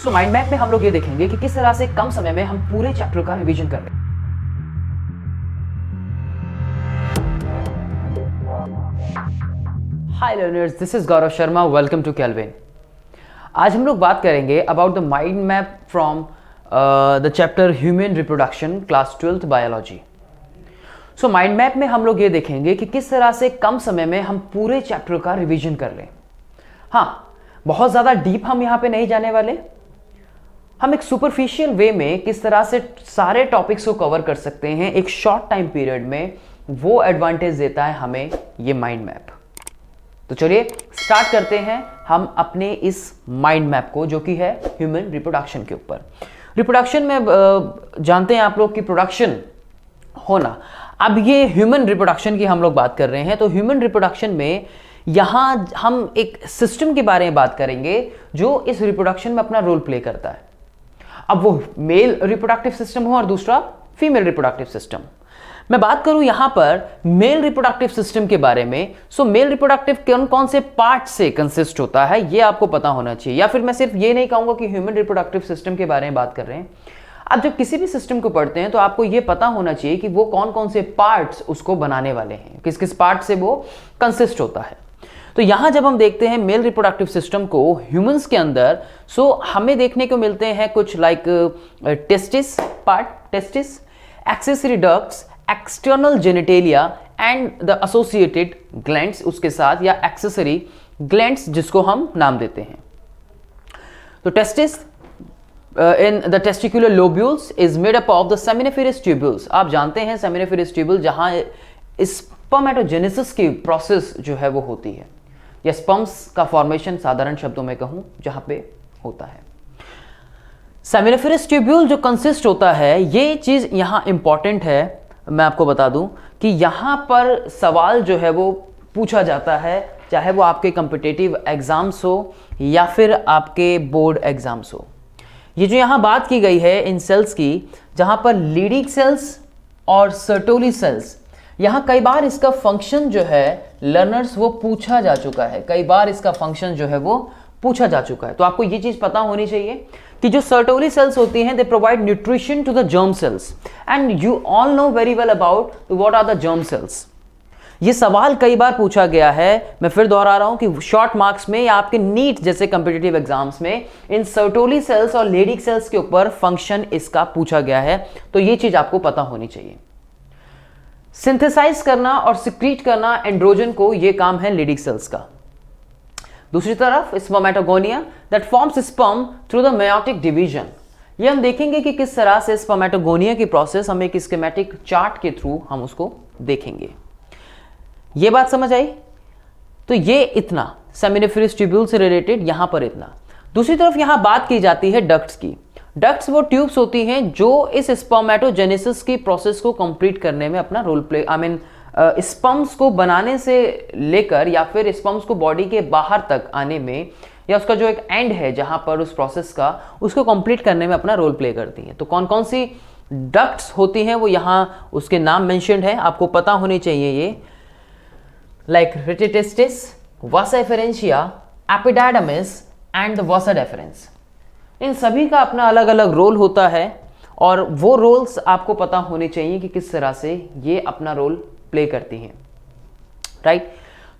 तो mind map में हम लोग ये देखेंगे कि किस तरह से कम समय में हम पूरे चैप्टर का रिवीजन कर रहे हैं। Hi learners, this is Gaurav Sharma, welcome to Kelvin. आज हम लोग बात करेंगे about the mind map from the chapter human reproduction, class 12th biology. So mind map में हम लोग ये देखेंगे कि किस तरह से कम समय में हम पूरे चैप्टर का रिवीजन कर लें। हाँ, बहुत ज़्यादा डीप हम यहाँ पे नहीं जाने वाले। हम एक सुपरफिशियल वे में किस तरह से सारे टॉपिक्स को कवर कर सकते हैं एक शॉर्ट टाइम पीरियड में, वो एडवांटेज देता है हमें ये माइंड मैप। तो चलिए स्टार्ट करते हैं हम अपने इस माइंड मैप को, जो कि है ह्यूमन रिप्रोडक्शन के ऊपर। रिप्रोडक्शन में जानते हैं आप लोग कि प्रोडक्शन होना। अब ये ह्यूमन रिप्रोडक्शन की हम लोग बात कर रहे हैं, तो ह्यूमन रिप्रोडक्शन में यहाँ हम एक सिस्टम के बारे में बात करेंगे जो इस रिप्रोडक्शन में अपना रोल प्ले करता है। अब वो मेल रिप्रोडक्टिव सिस्टम हो और दूसरा फीमेल रिप्रोडक्टिव सिस्टम। मैं बात करूं यहां पर मेल रिप्रोडक्टिव सिस्टम के बारे में। सो मेल रिप्रोडक्टिव कौन कौन से पार्ट से कंसिस्ट होता है ये आपको पता होना चाहिए। या फिर मैं सिर्फ ये नहीं कहूंगा कि ह्यूमन रिप्रोडक्टिव सिस्टम के बारे में बात कर रहे हैं। आप जब किसी भी सिस्टम को पढ़ते हैं तो आपको ये पता होना चाहिए कि वो कौन कौन से पार्ट्स उसको बनाने वाले हैं, किस किस पार्ट से वो कंसिस्ट होता है। तो यहां जब हम देखते हैं मेल रिप्रोडक्टिव सिस्टम को ह्यूमंस के अंदर, सो हमें देखने को मिलते हैं कुछ like testis part, testis, accessory ducts, external genitalia and the associated glands उसके साथ, या एक्सेसरी ग्लैंड्स जिसको हम नाम देते हैं। तो testis in the testicular lobules is made up of the seminiferous tubules। आप जानते हैं seminiferous tubule जहां स्पर्मेटोजेनेसिस की प्रोसेस जो है वो होती है, या स्पर्म्स का फॉर्मेशन साधारण शब्दों में कहूं जहां पे होता है। सेमिनिफेरस ट्यूब्यूल जो कंसिस्ट होता है, ये चीज यहां इंपॉर्टेंट है। मैं आपको बता दूं कि यहां पर सवाल जो है वो पूछा जाता है, चाहे वो आपके कॉम्पिटिटिव एग्जाम्स हो या फिर आपके बोर्ड एग्जाम्स हो। ये जो यहां बात की गई है इन सेल्स की, जहां पर लीडिंग सेल्स और सर्टोली सेल्स, यहां कई बार इसका फंक्शन जो है लर्नर्स वो पूछा जा चुका है, कई बार इसका फंक्शन जो है वो पूछा जा चुका है। तो आपको ये चीज पता होनी चाहिए कि जो सर्टोली सेल्स होती हैं, they provide nutrition to the germ cells, and you all know very well about what are the germ cells. ये सवाल कई बार पूछा गया है। मैं फिर दोहरा रहा हूं कि शॉर्ट मार्क्स में या आपके नीट जैसे कॉम्पिटिटिव एग्जाम्स में इन सर्टोली सेल्स और लेडिक सेल्स के ऊपर फंक्शन इसका पूछा गया है। तो ये चीज आपको पता होनी चाहिए। सिंथेसाइज करना और सिक्रीट करना एंड्रोजन को, ये काम है लेडिक सेल्स का। दूसरी तरफ spermatogonia that forms sperm through the meiotic division. ये हम देखेंगे कि किस तरह से स्पर्मेटोगोनिया की प्रोसेस हम एक स्कीमेटिक चार्ट के थ्रू हम उसको देखेंगे। ये बात समझ आई? तो ये इतना सेमिनिफेरस ट्यूब्यूल से रिलेटेड यहां पर इतना। दूसरी तरफ यहां बात की जाती है डक्ट्स की। डक्ट्स वो ट्यूब्स होती हैं जो इस स्पर्मेटोजेनेसिस की प्रोसेस को कंप्लीट करने में अपना रोल प्ले, स्पर्म्स को बनाने से लेकर या फिर स्पर्म्स को बॉडी के बाहर तक आने में, या उसका जो एक एंड है जहां पर उस प्रोसेस का, उसको कंप्लीट करने में अपना रोल प्ले करती हैं। तो कौन कौन सी डक्ट्स होती हैं वो यहां उसके नाम मेंशन्ड है, आपको पता होनी चाहिए ये, like rete testis, vasa efferentia, epididymis and the vasa deferens. इन सभी का अपना अलग अलग रोल होता है और वो रोल्स आपको पता होने चाहिए कि किस तरह से ये अपना रोल प्ले करती हैं, राइट।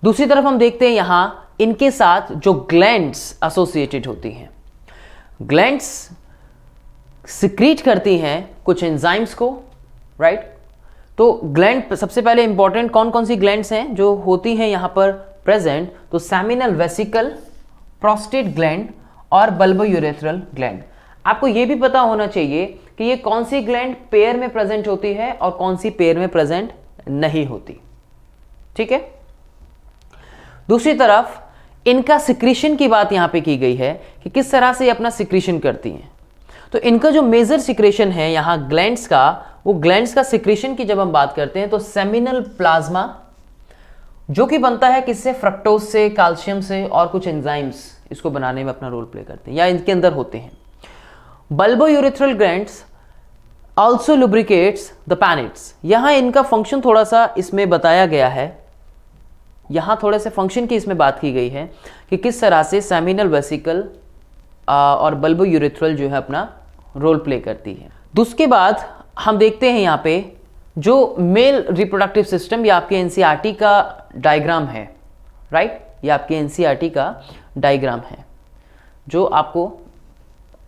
दूसरी तरफ हम देखते हैं यहां इनके साथ जो ग्लैंड्स एसोसिएटेड होती हैं। ग्लैंड्स सिक्रीट करती हैं कुछ एंजाइम्स को, राइट। तो ग्लैंड सबसे पहले इंपॉर्टेंट कौन कौन सी ग्लैंड्स हैं जो होती हैं यहां पर प्रेजेंट, तो सेमिनल वेसिकल, प्रोस्टेट ग्लैंड और बल्बोयूरेथ्रल ग्लैंड। आपको यह भी पता होना चाहिए कि ये कौन सी ग्लैंड पेयर में प्रेजेंट होती है और कौन सी पेयर में प्रेजेंट नहीं होती, ठीक है। दूसरी तरफ इनका सिक्रीशन की बात यहां पे की गई है कि किस तरह से ये अपना सिक्रीशन करती हैं। तो इनका जो मेजर सिक्रेशन है यहां ग्लैंड्स का, वो ग्लैंड्स का सिक्रेशन की जब हम बात करते हैं तो सेमिनल प्लाज्मा, जो कि बनता है किससे, फ्रक्टोज से, कैल्शियम से और कुछ एंजाइम्स इसको बनाने में अपना रोल प्ले करते हैं या इनके अंदर होते हैं। Bulbourethral glands also lubricates the penis. यहां इनका फंक्शन थोड़ा सा इसमें बताया गया है, यहां थोड़े से फंक्शन की इसमें बात की गई है कि किस तरह से सेमिनल वेसिकल और बल्बो यूरेथ्रल जो है अपना रोल प्ले करती है। उसके बाद हम देखते हैं यहाँ पे जो मेल रिप्रोडक्टिव सिस्टम, ये आपके एनसीईआरटी का डायग्राम है, राइट, ये आपके एनसीईआरटी का डायग्राम है जो आपको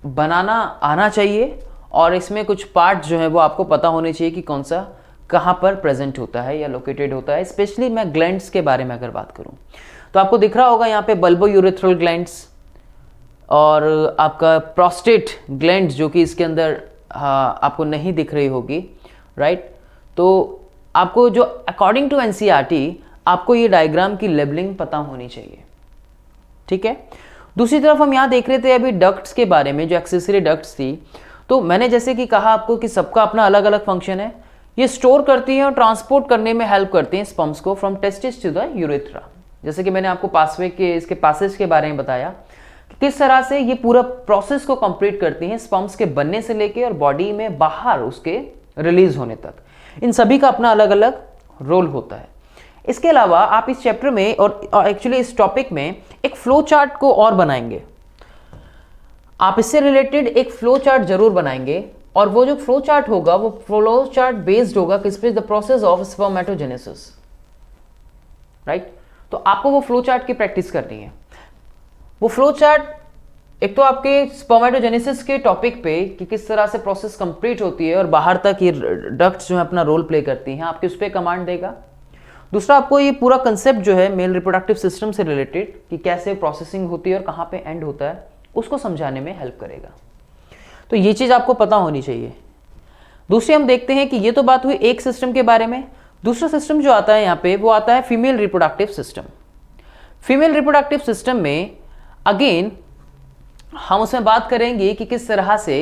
बनाना आना चाहिए, और इसमें कुछ पार्ट जो है वो आपको पता होने चाहिए कि कौन सा कहाँ पर प्रेजेंट होता है या लोकेटेड होता है। स्पेशली मैं ग्लैंड्स के बारे में अगर बात करूँ तो आपको दिख रहा होगा यहाँ पे बल्बो यूरेथ्रल ग्लैंड्स और आपका प्रोस्टेट ग्लैंड जो कि इसके अंदर आपको नहीं दिख रही होगी, राइट। तो आपको जो अकॉर्डिंग टू एनसीईआरटी आपको ये डायग्राम की लेबलिंग पता होनी चाहिए, ठीक है। दूसरी तरफ हम यहाँ देख रहे थे अभी डक्ट्स के बारे में, जो एक्सेसरी डक्ट्स थी। तो मैंने जैसे कि कहा आपको कि सबका अपना अलग अलग फंक्शन है। ये स्टोर करती हैं और ट्रांसपोर्ट करने में हेल्प करते हैं स्पर्म्स को from testis to the urethra. जैसे कि मैंने आपको पासवे के इसके पासेज के बारे में बताया कि किस तरह से ये पूरा प्रोसेस को कंप्लीट करती हैं स्पर्म्स के बनने से लेके और बॉडी में बाहर उसके रिलीज होने तक। इन सभी का अपना अलग अलग रोल होता है। इसके अलावा आप इस चैप्टर में और एक्चुअली इस टॉपिक में एक फ्लो चार्ट को और बनाएंगे। आप इससे रिलेटेड एक फ्लो चार्ट जरूर बनाएंगे, और वो जो फ्लो चार्ट होगा वो फ्लो चार्ट बेस्ड होगा किस पे, the process of spermatogenesis, right. तो आपको वो फ्लो चार्ट की प्रैक्टिस करनी है। वो फ्लो चार्ट एक तो आपके स्पर्मेटोजेनेसिस के टॉपिक पे कि किस तरह से प्रोसेस कंप्लीट होती है और बाहर तक ये डक्ट्स जो है अपना रोल प्ले करती हैं, आपके उस पर कमांड देगा। दूसरा, आपको ये पूरा कंसेप्ट जो है मेल रिप्रोडक्टिव सिस्टम से रिलेटेड कि कैसे प्रोसेसिंग होती है और कहाँ पे एंड होता है, उसको समझाने में हेल्प करेगा। तो ये चीज़ आपको पता होनी चाहिए। दूसरी हम देखते हैं कि ये तो बात हुई एक सिस्टम के बारे में। दूसरा सिस्टम जो आता है यहाँ पे वो आता है female reproductive system. Female reproductive system में अगेन हम उसमें बात करेंगे कि किस तरह से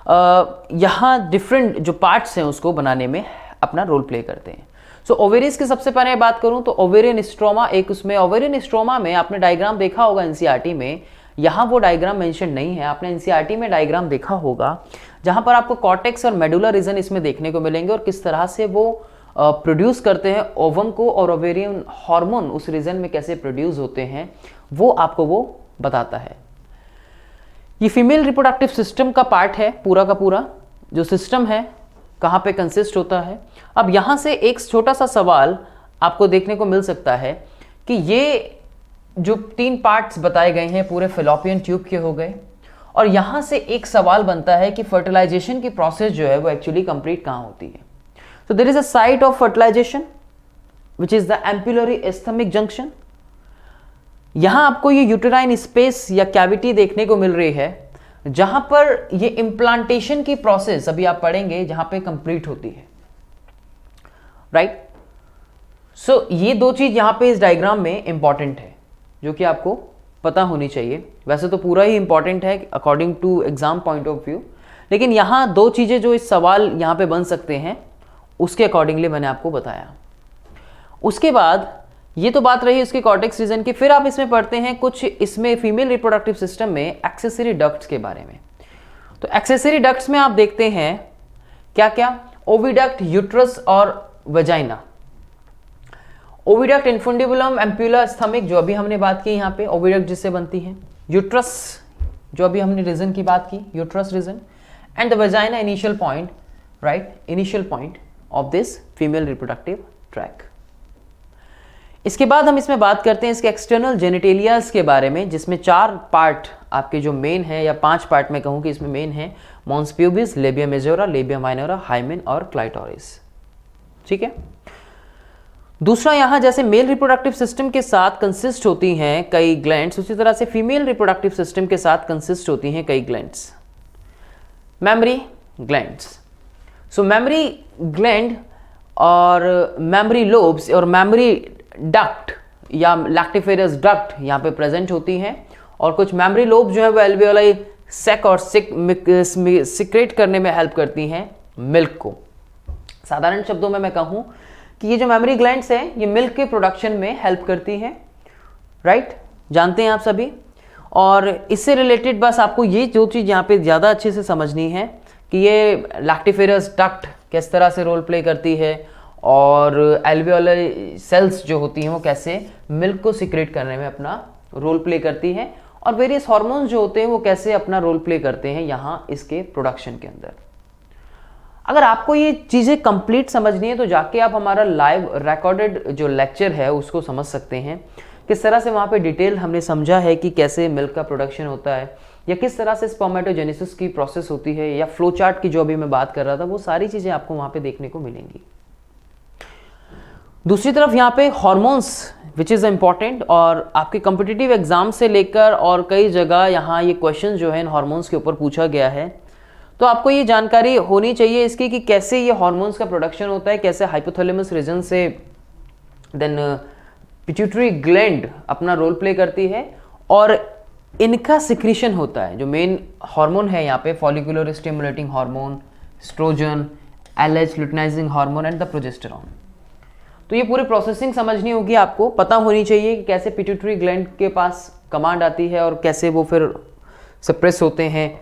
यहाँ डिफरेंट जो पार्ट्स हैं उसको बनाने में अपना रोल प्ले करते हैं। सो ओवेरियस की सबसे पहले बात करूं तो ओवेरियन स्ट्रोमा एक उसमें, ओवेरियन स्ट्रोमा में आपने डायग्राम देखा होगा एनसीईआरटी में। यहाँ वो डायग्राम मेंशन नहीं है, आपने एनसीईआरटी में डायग्राम देखा होगा जहाँ पर आपको कॉर्टेक्स और मेडुला रीजन इसमें देखने को मिलेंगे और किस तरह से वो प्रोड्यूस करते हैं ओवम को, और ओवेरियन हार्मोन उस रीजन में कैसे प्रोड्यूस होते हैं वो आपको वो बताता है। ये फीमेल रिप्रोडक्टिव सिस्टम का पार्ट है, पूरा का पूरा जो सिस्टम है कहाँ पे कंसिस्ट होता है। अब यहाँ से एक छोटा सा सवाल आपको देखने को मिल सकता है कि ये जो 3 पार्ट्स बताए गए हैं पूरे फेलोपियन ट्यूब के हो गए, और यहाँ से एक सवाल बनता है कि फर्टिलाइजेशन की प्रोसेस जो है वो एक्चुअली कंप्लीट कहाँ होती है। So there is a site of fertilization which is the ampullary isthmic junction। यहां आपको ये यूटेराइन स्पेस या कैविटी देखने को मिल रही है जहां पर ये इम्प्लांटेशन की प्रोसेस अभी आप पढ़ेंगे जहां पे कंप्लीट होती है, राइट। सो ये 2 चीज यहां पे इस डायग्राम में इंपॉर्टेंट है जो कि आपको पता होनी चाहिए। वैसे तो पूरा ही इंपॉर्टेंट है according to exam point of view, लेकिन यहां 2 चीजें जो इस सवाल यहां पे बन सकते हैं उसके अकॉर्डिंगली मैंने आपको बताया। उसके बाद ये तो बात रही उसके कॉर्टेक्स रीजन की। फिर आप इसमें पढ़ते हैं कुछ इसमें फीमेल रिप्रोडक्टिव सिस्टम में एक्सेसरी डक्ट्स के बारे में। तो एक्सेसरी डक्ट्स में आप देखते हैं क्या क्या, ओविडक्ट, यूट्रस और वजाइना। ओविडक्ट, इन्फुंडिबुलम, एम्पुला, स्थमिक जो अभी हमने बात की यहाँ पे, ओविडक्ट जिससे बनती है। यूट्रस जो अभी हमने रीजन की बात की, uterus region, and the vagina initial point, right, initial point of this female reproductive tract. इसके बाद हम इसमें बात करते हैं इसके एक्सटर्नल जेनिटेलियाज के बारे में, जिसमें 4 पार्ट आपके जो मेन है, या 5 पार्ट में कहूँ कि इसमें मेन है, mons pubis, labia majora, labia minora, hymen और क्लाइटोरिस, ठीक है। दूसरा, यहाँ जैसे मेल रिप्रोडक्टिव सिस्टम के साथ कंसिस्ट होती हैं कई ग्लैंड्स, उसी तरह से फीमेल रिप्रोडक्टिव सिस्टम के साथ कंसिस्ट होती हैं कई ग्लैंड्स, मेमरी ग्लैंड्स। सो मेमरी ग्लैंड और मेमरी लोब्स और मेमरी डक्ट या लैक्टिफेरस डक्ट यहाँ पे प्रेजेंट होती हैं, और कुछ मेमरी लोब जो है वो एल्वियोलाई सेक और सिक्रेट करने में हेल्प करती हैं मिल्क को। साधारण शब्दों में मैं कहूँ कि ये जो मेमरी ग्लैंड्स हैं ये मिल्क के प्रोडक्शन में हेल्प करती हैं, राइट, जानते हैं आप सभी। और इससे रिलेटेड बस आपको ये जो चीज़ यहाँ पे ज़्यादा अच्छे से समझनी है कि ये लैक्टिफेरस डक्ट किस तरह से रोल प्ले करती है, और एल्वियोलर सेल्स जो होती हैं वो कैसे मिल्क को सिक्रेट करने में अपना रोल प्ले करती हैं, और वेरियस हार्मोन्स जो होते हैं वो कैसे अपना रोल प्ले करते हैं यहाँ इसके प्रोडक्शन के अंदर। अगर आपको ये चीज़ें कंप्लीट समझनी है तो जाके आप हमारा लाइव रिकॉर्डेड जो लेक्चर है उसको समझ सकते हैं। किस तरह से वहाँ पे डिटेल हमने समझा है कि कैसे मिल्क का प्रोडक्शन होता है या किस तरह से स्पर्मेटोजेनेसिस की प्रोसेस होती है या फ्लो चार्ट की जो अभी मैं बात कर रहा था, वो सारी चीज़ें आपको वहाँ पे देखने को मिलेंगी। दूसरी तरफ यहाँ पे हॉर्मोन्स विच इज़ इम्पॉर्टेंट, और आपके कॉम्पिटिटिव एग्जाम से लेकर और कई जगह यहाँ ये क्वेश्चन जो है इन हॉर्मोन्स के ऊपर पूछा गया है। तो आपको ये जानकारी होनी चाहिए इसकी कि कैसे ये हार्मोन्स का प्रोडक्शन होता है, कैसे हाइपोथैलेमस रीजन से देन पिट्यूटरी ग्लैंड अपना रोल प्ले करती है और इनका सिक्रीशन होता है। जो मेन हार्मोन है यहाँ पे follicular stimulating hormone, estrogen, LH luteinizing hormone and the progesterone. तो ये पूरी प्रोसेसिंग समझनी होगी, आपको पता होनी चाहिए कि कैसे पिट्यूटरी ग्लैंड के पास कमांड आती है और कैसे वो फिर सप्रेस होते हैं।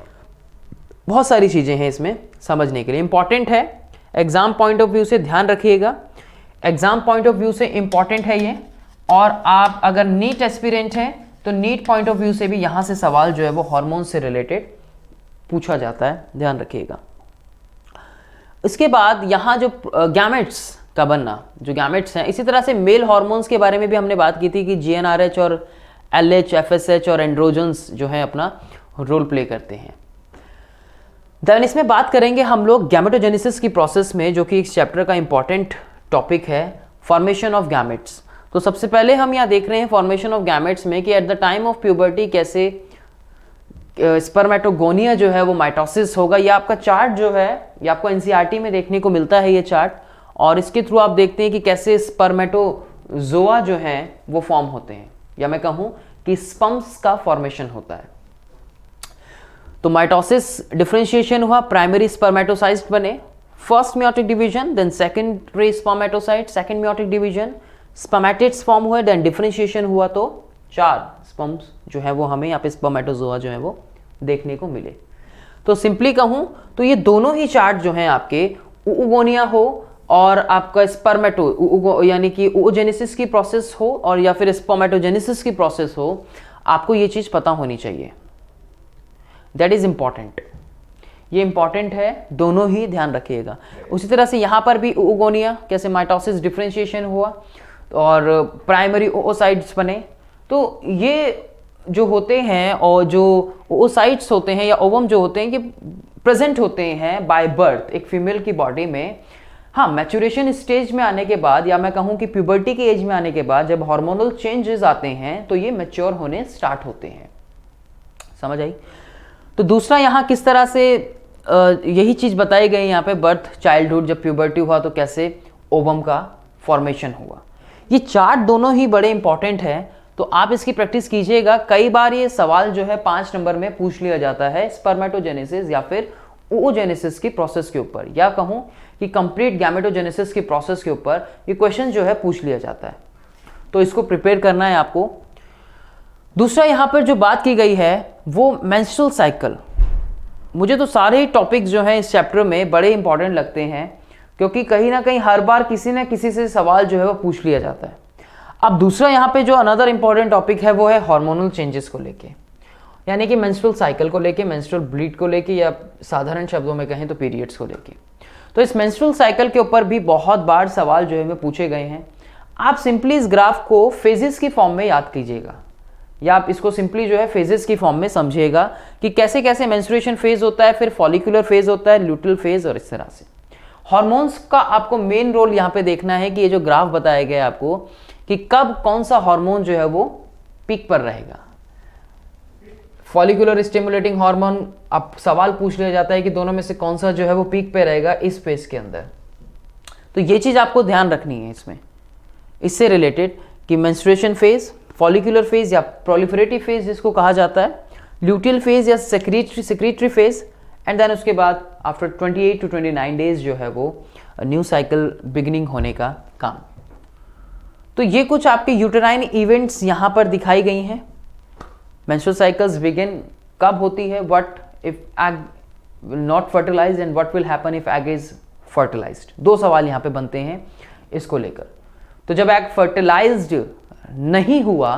बहुत सारी चीज़ें हैं इसमें समझने के लिए, इंपॉर्टेंट है। एग्जाम पॉइंट ऑफ व्यू से ध्यान रखिएगा, एग्जाम पॉइंट ऑफ व्यू से इंपॉर्टेंट है ये। और आप अगर नीट एस्पिरेंट हैं तो नीट पॉइंट ऑफ व्यू से भी यहाँ से सवाल जो है वो हार्मोन से रिलेटेड पूछा जाता है, ध्यान रखिएगा। इसके बाद यहाँ जो गैमेट्स का बनना, जो गैमेट्स हैं, इसी तरह से मेल हार्मोन्स के बारे में भी हमने बात की थी कि GnRH और LH, FSH और एंड्रोजन्स जो है अपना रोल प्ले करते हैं। देन इसमें बात करेंगे हम लोग गैमेटोजेनेसिस की प्रोसेस में, जो कि इस चैप्टर का इंपॉर्टेंट टॉपिक है, फॉर्मेशन ऑफ गैमेट्स। तो सबसे पहले हम यहाँ देख रहे हैं फॉर्मेशन ऑफ गैमेट्स में कि at the time of puberty कैसे स्पर्मेटोगोनिया जो है वो माइटोसिस होगा। ये आपका चार्ट जो है ये आपको NCERT में देखने को मिलता है ये चार्ट, और इसके थ्रू आप देखते हैं कि कैसे स्पर्मेटोजोआ जो है वो फॉर्म होते हैं, या मैं कहूँ कि स्पम्स का फॉर्मेशन होता है। तो माइटोसिस डिफरेंशिएशन हुआ, प्राइमरी स्पर्मेटोसाइट बने, first meiotic division, then secondary spermatocyte, second meiotic division, spermatids form हुए, देन डिफरेंशिएशन हुआ तो 4 स्पर्म्स जो है वो हमें यहाँ पे स्पर्मेटोजोआ जो है वो देखने को मिले। तो सिंपली कहूँ तो ये दोनों ही चार्ट जो हैं आपके, oogonia हो और आपका स्पर्मेटो यानी कि oogenesis की प्रोसेस हो और या फिर स्पर्मेटोजेनेसिस की प्रोसेस हो, आपको ये चीज़ पता होनी चाहिए। दैट इज इम्पॉर्टेंट, ये इंपॉर्टेंट है, दोनों ही ध्यान रखिएगा। उसी तरह से यहाँ पर भी oogonia कैसे माइटोसिस डिफरेंशिएशन हुआ और प्राइमरी oocytes बने। तो ये जो होते हैं और जो oocytes होते हैं या ओवम जो होते हैं ये प्रेजेंट होते हैं बाय बर्थ एक फीमेल की बॉडी में। हाँ, मैच्योरेशन स्टेज में आने के बाद या मैं कहूँ कि प्यूबर्टी के एज में आने के बाद जब हार्मोनल चेंजेस आते हैं तो ये मैच्योर होने स्टार्ट होते हैं। समझ आई? तो दूसरा यहाँ किस तरह से यही चीज़ बताई गई यहाँ पे, बर्थ, चाइल्डहुड, जब प्यूबर्टी हुआ तो कैसे ओवम का फॉर्मेशन हुआ। ये चार्ट दोनों ही बड़े इंपॉर्टेंट है, तो आप इसकी प्रैक्टिस कीजिएगा। कई बार ये सवाल जो है 5 नंबर में पूछ लिया जाता है स्पर्मेटोजेनेसिस या फिर oogenesis की प्रोसेस के ऊपर, या कहूँ कि कंप्लीट गैमेटोजेनेसिस की प्रोसेस के ऊपर ये क्वेश्चन जो है पूछ लिया जाता है। तो इसको प्रिपेयर करना है आपको। दूसरा यहाँ पर जो बात की गई है वो मेंस्ट्रुअल साइकिल। मुझे तो सारे ही टॉपिक्स जो हैं इस चैप्टर में बड़े इंपॉर्टेंट लगते हैं, क्योंकि कहीं ना कहीं हर बार किसी न किसी से सवाल जो है वो पूछ लिया जाता है। अब दूसरा यहाँ पे जो अनदर इंपॉर्टेंट टॉपिक है वो है हार्मोनल चेंजेस को लेके, यानी कि मेंस्ट्रुअल साइकिल को लेके, मेंस्ट्रुअल ब्लीड को लेके, या साधारण शब्दों में कहें तो पीरियड्स को लेके। तो इस मेंस्ट्रुअल साइकिल के ऊपर भी बहुत बार सवाल जो है वो पूछे गए हैं। आप सिंपली इस ग्राफ को फेजेस की फॉर्म में याद कीजिएगा, या आप इसको सिंपली जो है फेजेस की फॉर्म में समझिएगा कि कैसे कैसे मेंस्ट्रुएशन फेज होता है, फिर फॉलिकुलर फेज होता है, ल्यूटल फेज, और इस तरह से हार्मोन्स का आपको मेन रोल यहाँ पे देखना है कि ये जो ग्राफ बताया गया है आपको कि कब कौन सा हार्मोन जो है वो पीक पर रहेगा। फॉलिकुलर स्टिमुलेटिंग हार्मोन, अब सवाल पूछ लिया जाता है कि दोनों में से कौन सा जो है वो पीक पे रहेगा इस फेज के अंदर। तो ये चीज आपको ध्यान रखनी है इसमें, इससे रिलेटेड कि मेंस्ट्रुएशन फेज, फॉलिकुलर फेज या प्रोलिफरेटिव फेज जिसको कहा जाता है, ल्यूटियल फेज या सेक्रेटरी फेज, एंड देन उसके बाद आफ्टर 28 to 29 डेज जो है वो न्यू साइकिल बिगिनिंग होने का काम। तो ये कुछ आपके यूटेराइन इवेंट्स यहाँ पर दिखाई गई हैं। मेंस्ट्रुअल साइकिल्स बिगिन कब होती है, what if egg not fertilized and what will happen if egg is fertilized. 2 सवाल यहाँ पे बनते हैं इसको लेकर। तो जब एग फर्टिलाइज्ड नहीं हुआ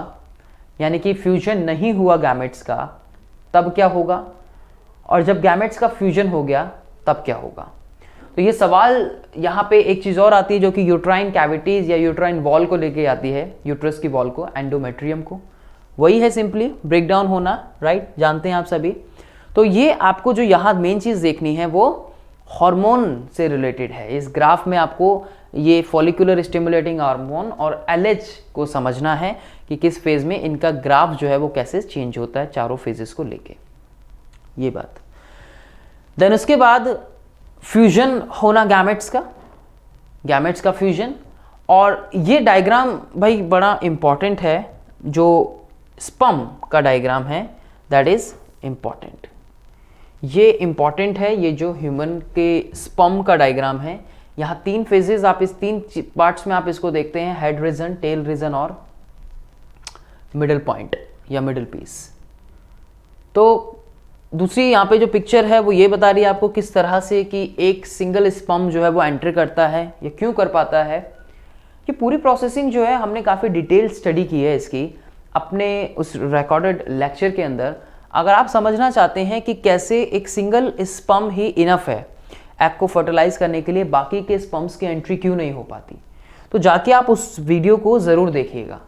यानी कि फ्यूजन नहीं हुआ गैमेट्स का, तब क्या होगा, और जब गैमेट्स का फ्यूजन हो गया तब क्या होगा। तो ये सवाल यहाँ पे एक चीज़ और आती है जो कि यूट्राइन कैविटीज़ या यूट्राइन वॉल को लेके आती है, यूट्रस की वॉल को, एंडोमेट्रियम को। वही है सिंपली ब्रेकडाउन होना, राइट, जानते हैं आप सभी। तो ये आपको जो यहाँ मेन चीज़ देखनी है वो हार्मोन से रिलेटेड है। इस ग्राफ में आपको ये फॉलिकुलर स्टिमुलेटिंग हार्मोन और LH को समझना है कि किस फेज़ में इनका ग्राफ जो है वो कैसे चेंज होता है चारों फेजेस को लेके, ये बात। देन उसके बाद फ्यूजन होना गैमेट्स का फ्यूजन। और ये डायग्राम भाई बड़ा इंपॉर्टेंट है, जो स्पर्म का डायग्राम है, दैट इज इंपॉर्टेंट। ये इंपॉर्टेंट है, ये जो ह्यूमन के स्पर्म का डायग्राम है। यहाँ 3 फेजेस, आप इस 3 पार्ट्स में आप इसको देखते हैं, हेड रीजन, टेल रीजन और मिडिल पॉइंट या मिडिल पीस। तो दूसरी यहाँ पे जो पिक्चर है वो ये बता रही है आपको किस तरह से कि एक सिंगल स्पर्म जो है वो एंटर करता है या क्यों कर पाता है। ये पूरी प्रोसेसिंग जो है हमने काफ़ी डिटेल स्टडी की है इसकी अपने उस रिकॉर्डेड लेक्चर के अंदर। अगर आप समझना चाहते हैं कि कैसे एक सिंगल स्पर्म ही इनफ है एग को फर्टिलाइज करने के लिए, बाकी के स्पर्म्स की एंट्री क्यों नहीं हो पाती, तो जाके आप उस वीडियो को ज़रूर देखिएगा,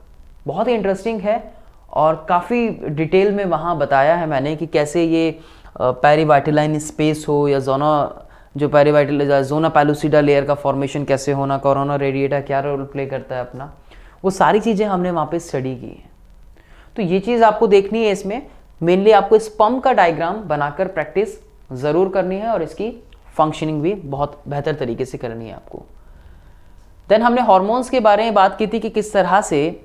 बहुत ही इंटरेस्टिंग है और काफ़ी डिटेल में वहाँ बताया है मैंने कि कैसे ये पेरीवाइटिलाइन स्पेस हो या जोना पैलुसिडा लेयर का फॉर्मेशन कैसे होना, कोरोना रेडिएटा क्या रोल प्ले करता है अपना, वो सारी चीज़ें हमने वहाँ पे स्टडी की है। तो ये चीज़ आपको देखनी है, इसमें मेनली आपको स्पर्म का डायग्राम बनाकर प्रैक्टिस ज़रूर करनी है और इसकी फंक्शनिंग भी बहुत बेहतर तरीके से करनी है आपको। देन हमने हार्मोन्स के बारे में बात की थी कि किस तरह से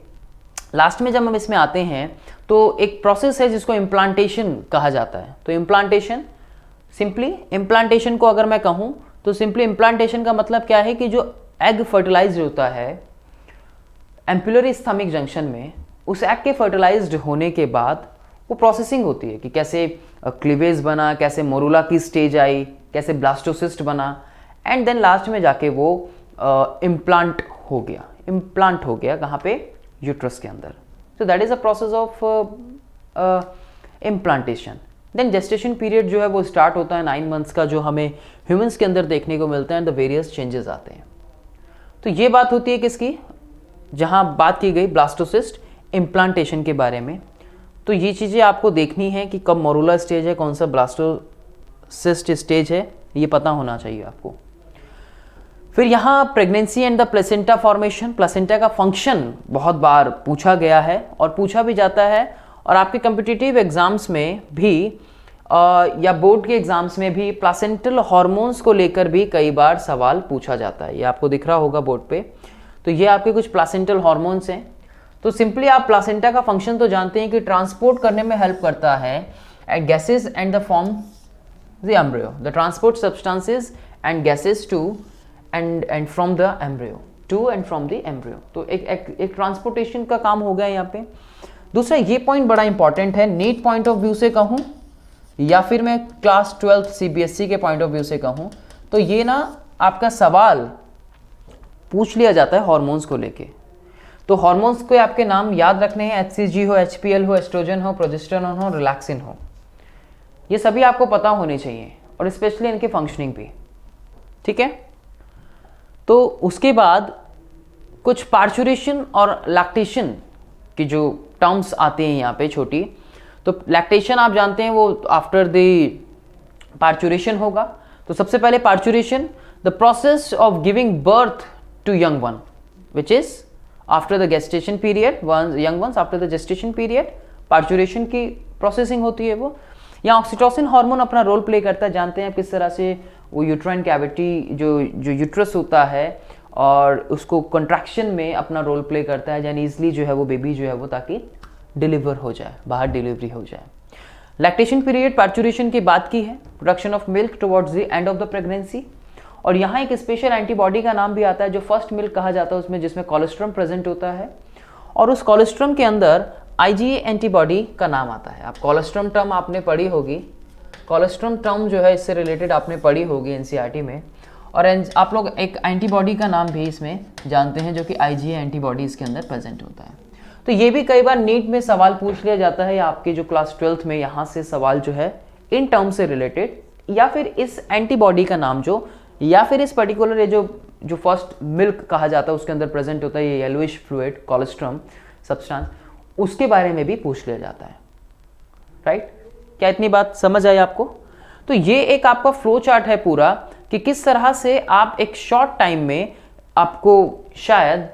लास्ट में जब हम इसमें आते हैं तो एक प्रोसेस है जिसको इम्प्लांटेशन कहा जाता है। तो इम्प्लांटेशन, सिंपली इम्प्लांटेशन को अगर मैं कहूँ तो सिंपली इम्प्लांटेशन का मतलब क्या है कि जो एग फर्टिलाइज्ड होता है एम्पुलरी स्थमिक जंक्शन में, उस एग के फर्टिलाइज्ड होने के बाद वो प्रोसेसिंग होती है कि कैसे क्लीवेज बना, कैसे मोरूला की स्टेज आई, कैसे ब्लास्टोसिस्ट बना, एंड देन लास्ट में जाके वो इम्प्लांट हो गया कहाँ पे, यूट्रस के अंदर। So that is a process of implantation. Then gestation period जो है वो स्टार्ट होता है 9 मंथ्स का, जो हमें ह्यूमंस के अंदर देखने को मिलता है, द वेरियस चेंजेस आते हैं। तो ये बात होती है किसकी, जहाँ बात की गई ब्लास्टोसिस्ट इम्प्लांटेशन के बारे में। तो ये चीज़ें आपको देखनी है कि कब मोरूला स्टेज है, कौन सा ब्लास्टोसिस्ट स्टेज है, ये पता होना चाहिए आपको। फिर यहाँ pregnancy and the placenta formation, placenta का फंक्शन बहुत बार पूछा गया है और पूछा भी जाता है, और आपके कम्पिटिटिव एग्जाम्स में भी या बोर्ड के एग्जाम्स में भी प्लासेंटल हार्मोन्स को लेकर भी कई बार सवाल पूछा जाता है। ये आपको दिख रहा होगा बोर्ड पे। तो ये आपके कुछ प्लासेंटल हार्मोन्स हैं। तो सिंपली आप प्लासेंटा का फंक्शन तो जानते हैं कि ट्रांसपोर्ट करने में हेल्प करता है gases and the form the embryo, the transport substances and gases to and from the embryo, to and from the embryo. तो एक ट्रांसपोर्टेशन का काम हो गया यहाँ पे। दूसरा ये पॉइंट बड़ा इंपॉर्टेंट है, नीट पॉइंट ऑफ व्यू से कहूँ या फिर मैं क्लास 12 CBSE के पॉइंट ऑफ व्यू से कहूँ, तो ये ना आपका सवाल पूछ लिया जाता है हार्मोन्स को लेके। तो हार्मोन्स के आपके नाम याद रखने हैं, HCG हो, HPL हो, एस्ट्रोजन हो, प्रोजेस्टेरोन हो, रिलैक्सिन हो, ये सभी आपको पता होने चाहिए और स्पेशली इनकी फंक्शनिंग भी, ठीक है। तो उसके बाद कुछ पार्चुरेशन और लैक्टेशन की जो टर्म्स आते हैं यहाँ पे छोटी। तो लैक्टेशन आप जानते हैं वो आफ्टर द पार्चुरेशन होगा। तो सबसे पहले parturition, the process of giving birth to young one which is after the gestation period, young ones after the gestation period, parturition की प्रोसेसिंग होती है वो। यहाँ ऑक्सीटोसिन हार्मोन अपना रोल प्ले करता है, जानते हैं किस तरह से वो यूट्राइन कैविटी जो यूट्रस होता है और उसको कंट्रैक्शन में अपना रोल प्ले करता है, यानी ईजिली जो है वो बेबी जो है वो ताकि डिलीवर हो जाए, बाहर डिलीवरी हो जाए। लैक्टेशन पीरियड पार्चुरेशन की बात की है, production of milk towards the end of the pregnancy. और यहाँ एक स्पेशल एंटीबॉडी का नाम भी आता है जो फर्स्ट मिल्क कहा जाता है उसमें, जिसमें कोलेस्ट्रम प्रेजेंट होता है और उस कोलेस्ट्रम के अंदर IgA एंटीबॉडी का नाम आता है। आप कोलेस्ट्रम टर्म आपने पढ़ी होगी, कोलेस्ट्रम टर्म जो है इससे रिलेटेड आपने पढ़ी होगी NCERT में। और आप लोग एक एंटीबॉडी का नाम भी इसमें जानते हैं जो कि IgA एंटीबॉडी इसके अंदर प्रेजेंट होता है। तो ये भी कई बार नीट में सवाल पूछ लिया जाता है, या आपके जो क्लास 12th में यहाँ से सवाल जो है इन टर्म से रिलेटेड, या फिर इस एंटीबॉडी का नाम जो, या फिर इस पर्टिकुलर ये जो फर्स्ट मिल्क कहा जाता है उसके अंदर प्रेजेंट होता है ये येलोइश फ्लूइड कोलेस्ट्रम सब्सटेंस, उसके बारे में भी पूछ लिया जाता है। राइट, क्या इतनी बात समझ आई आपको? तो ये एक आपका फ्लो चार्ट है पूरा कि किस तरह से आप एक शॉर्ट टाइम में, आपको शायद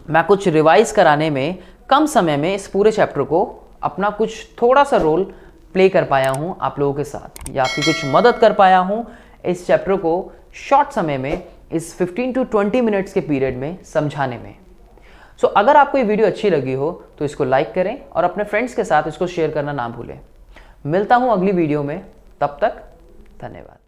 मैं कुछ रिवाइज कराने में कम समय में इस पूरे चैप्टर को अपना कुछ थोड़ा सा रोल प्ले कर पाया हूं आप लोगों के साथ, या आपकी कुछ मदद कर पाया हूं इस चैप्टर को शॉर्ट समय में, इस 15 to 20 मिनट्स के पीरियड में समझाने में। सो अगर आपको ये वीडियो अच्छी लगी हो तो इसको लाइक करें और अपने फ्रेंड्स के साथ इसको शेयर करना ना भूलें। मिलता हूं अगली वीडियो में, तब तक धन्यवाद।